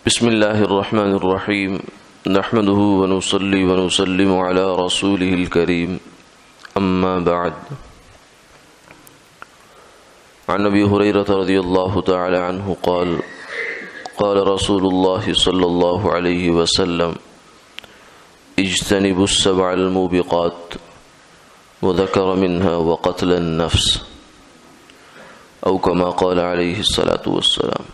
بسم الله الرحمن الرحيم نحمده ونصلي ونسلم على رسوله الكريم أما بعد عن أبي هريرة رضي الله تعالى عنه قال قال رسول الله صلى الله عليه وسلم اجتنبوا السبع الموبقات وذكر منها وقتل النفس أو كما قال عليه الصلاة والسلام۔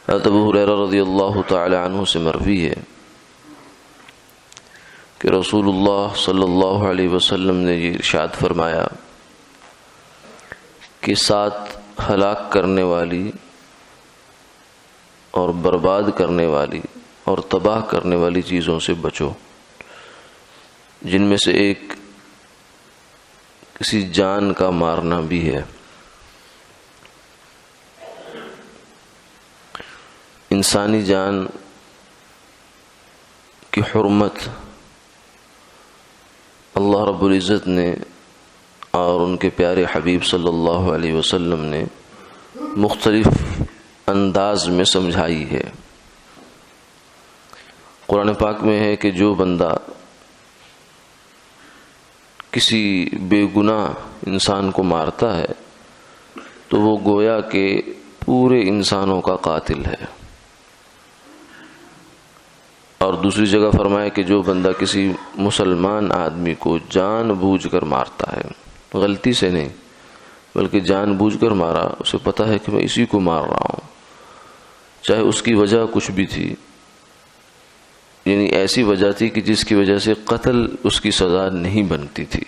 حضرت ابو ہریرہ رضی اللہ تعالی عنہ سے مروی ہے کہ رسول اللہ صلی اللہ علیہ وسلم نے یہ ارشاد فرمایا کہ 7 ہلاک کرنے والی اور برباد کرنے والی اور تباہ کرنے والی چیزوں سے بچو، جن میں سے ایک کسی جان کا مارنا بھی ہے۔ انسانی جان کی حرمت اللہ رب العزت نے اور ان کے پیارے حبیب صلی اللہ علیہ وسلم نے مختلف انداز میں سمجھائی ہے۔ قرآن پاک میں ہے کہ جو بندہ کسی بے گناہ انسان کو مارتا ہے تو وہ گویا کہ پورے انسانوں کا قاتل ہے، اور دوسری جگہ فرمایا کہ جو بندہ کسی مسلمان آدمی کو جان بوجھ کر مارتا ہے، غلطی سے نہیں بلکہ جان بوجھ کر مارا، اسے پتہ ہے کہ میں اسی کو مار رہا ہوں، چاہے اس کی وجہ کچھ بھی تھی، یعنی ایسی وجہ تھی کہ جس کی وجہ سے قتل اس کی سزا نہیں بنتی تھی،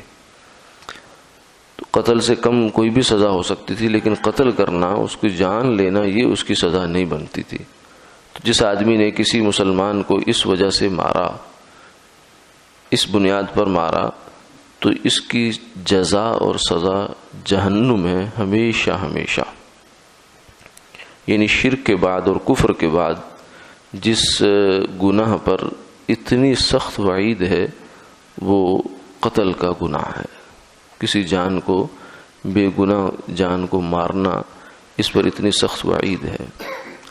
تو قتل سے کم کوئی بھی سزا ہو سکتی تھی، لیکن قتل کرنا، اس کی جان لینا، یہ اس کی سزا نہیں بنتی تھی۔ تو جس آدمی نے کسی مسلمان کو اس وجہ سے مارا، اس بنیاد پر مارا، تو اس کی جزا اور سزا جہنم ہے ہمیشہ ہمیشہ۔ یعنی شرک کے بعد اور کفر کے بعد جس گناہ پر اتنی سخت وعید ہے وہ قتل کا گناہ ہے۔ کسی جان کو، بے گناہ جان کو مارنا، اس پر اتنی سخت وعید ہے۔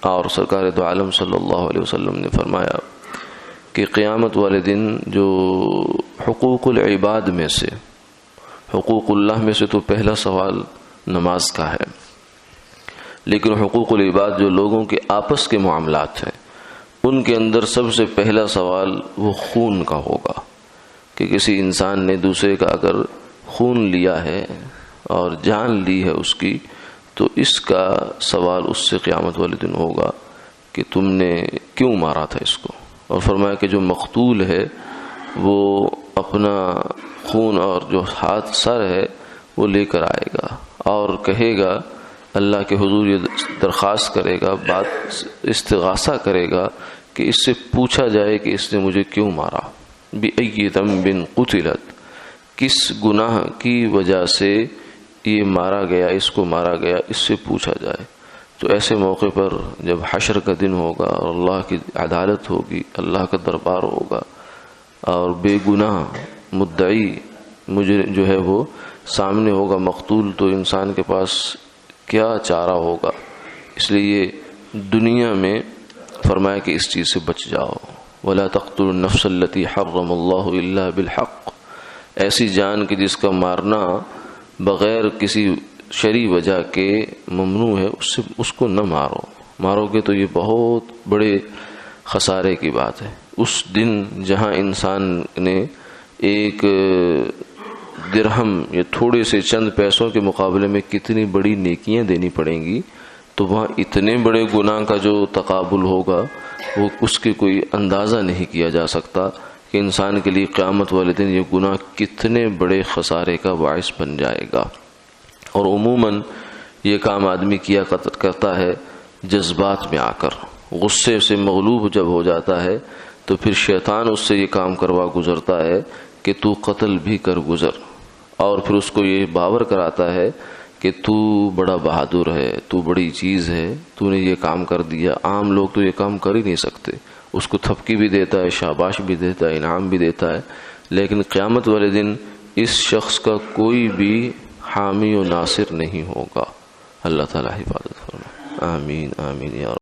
اور سرکار دو عالم صلی اللہ علیہ وسلم نے فرمایا کہ قیامت والے دن جو حقوق العباد میں سے، حقوق اللہ میں سے تو پہلا سوال نماز کا ہے، لیکن حقوق العباد جو لوگوں کے آپس کے معاملات ہیں، ان کے اندر سب سے پہلا سوال وہ خون کا ہوگا، کہ کسی انسان نے دوسرے کا اگر خون لیا ہے اور جان لی ہے اس کی، تو اس کا سوال اس سے قیامت والے دن ہوگا کہ تم نے کیوں مارا تھا اس کو۔ اور فرمایا کہ جو مقتول ہے وہ اپنا خون اور جو ہاتھ سر ہے وہ لے کر آئے گا اور کہے گا، اللہ کے حضور یہ درخواست کرے گا، بات استغاثہ کرے گا کہ اس سے پوچھا جائے کہ اس نے مجھے کیوں مارا، بِأَيِّ ذَنبٍ قُتِلَتْ، کس گناہ کی وجہ سے یہ مارا گیا، اس کو مارا گیا، اس سے پوچھا جائے۔ تو ایسے موقع پر جب حشر کا دن ہوگا اور اللہ کی عدالت ہوگی، اللہ کا دربار ہوگا، اور بے گناہ مدعی مجھے جو ہے وہ سامنے ہوگا مقتول، تو انسان کے پاس کیا چارہ ہوگا۔ اس لیے دنیا میں فرمایا کہ اس چیز سے بچ جاؤ، وَلَا تَقْتُلُوا النَّفْسَ الَّتِي حَرَّمَ اللَّهُ إِلَّا بِالْحَقِّ، ایسی جان کی جس کا مارنا بغیر کسی شرعی وجہ کے ممنوع ہے، اس کو نہ مارو گے تو یہ بہت بڑے خسارے کی بات ہے۔ اس دن جہاں انسان نے ایک درہم یا تھوڑے سے چند پیسوں کے مقابلے میں کتنی بڑی نیکیاں دینی پڑیں گی، تو وہاں اتنے بڑے گناہ کا جو تقابل ہوگا وہ اس کے کوئی اندازہ نہیں کیا جا سکتا کہ انسان کے لیے قیامت والے دن یہ گناہ کتنے بڑے خسارے کا باعث بن جائے گا۔ اور عموماً یہ کام آدمی کیا کرتا ہے جذبات میں آ کر، غصے سے مغلوب جب ہو جاتا ہے تو پھر شیطان اس سے یہ کام کروا گزرتا ہے کہ تو قتل بھی کر گزر، اور پھر اس کو یہ باور کراتا ہے کہ تو بڑا بہادر ہے، تو بڑی چیز ہے، تو نے یہ کام کر دیا، عام لوگ تو یہ کام کر ہی نہیں سکتے۔ اس کو تھپکی بھی دیتا ہے، شاباش بھی دیتا ہے، انعام بھی دیتا ہے، لیکن قیامت والے دن اس شخص کا کوئی بھی حامی و ناصر نہیں ہوگا۔ اللہ تعالیٰ حفاظت فرمائے۔ آمین آمین یا رب.